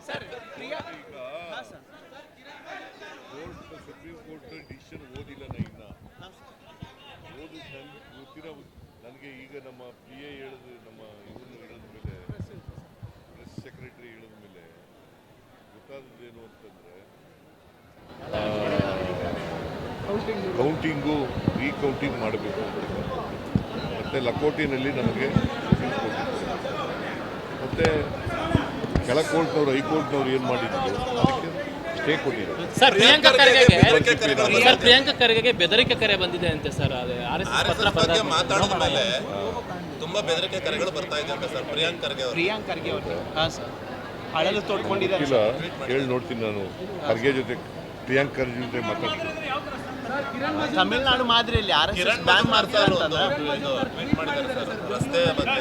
Sir Priya ಈಗ ಹಾಂ sir supreme court decision ಓದಿಲ್ಲ ನಾ ಇನ್ನ ಓದಿ ನನ್ಗೆ ಗೊತ್ತಿರೋ ನನಗೆ ಈಗ ನಮ್ಮ ಪಿ ಎ ಹೇಳಿದ ನಮ್ಮ ಇವ್ರನ್ನ ಹೇಳಿದ ಮೇಲೆ ಪ್ರೆಸ್ ಸೆಕ್ರೆಟರಿ ಹೇಳಿದ ಮೇಲೆ ಗೊತ್ತಾದದ್ದೇನು ಅಂತಂದ್ರೆ ಕೌಂಟಿಂಗು ರೀಕೌಂಟಿಂಗ್ ಮಾಡಬೇಕು ಮತ್ತೆ ಲಕೋಟಿನಲ್ಲಿ ನಮಗೆ ಮತ್ತೆ ಕೆಳ ಕೋರ್ಟ್ನವ್ರು ಹೈಕೋರ್ಟ್ನವ್ರು ಏನು ಮಾಡಿದ್ರು ಅದಕ್ಕೆ ಸ್ಟೇ ಕೊಟ್ಟಿದ್ದಾರೆ. ಸರ್ ಪ್ರಿಯಾಂಕಾ ಖರ್ಗೆಗೆ ಬೆದರಿಕೆ ಕರೆ ಬಂದಿದೆ ಅಂತೆ ಸರ್. ಅದು RSS ಬಗ್ಗೆ ಮಾತಾಡಿದ ಮೇಲೆ ತುಂಬಾ ಬೆದರಿಕೆ ಕರೆಗಳು ಬರ್ತಾ ಇದೆ ಅಂತ ಸರ್ ಪ್ರಿಯಾಂಕ್ ಖರ್ಗೆ ಅವರು. ಹಾಂ ಸರ್ ಅಳಲು ತೋಡ್ಕೊಂಡಿದ್ದಾರೆ. ಗೊತ್ತಿಲ್ಲ, ಕೇಳಿ ನೋಡ್ತೀನಿ ನಾನು. ಖರ್ಗೆ ಜೊತೆ ಪ್ರಿಯಾಂಕ್ ಖರ್ಗೆ ಜೊತೆ ಮಾತಾಡ್ತೀನಿ. ತಮಿಳುನಾಡು ಮಾದರಿಯಲ್ಲಿ RSS ಬ್ಯಾನ್ ಮಾಡ್ತಾರೆ ಅಂತಂದ್ರೆ ಟ್ವೀಟ್ ಮಾಡಿದ್ದಾರೆ ಸರ್ ರಸ್ತೆ ಬಗ್ಗೆ.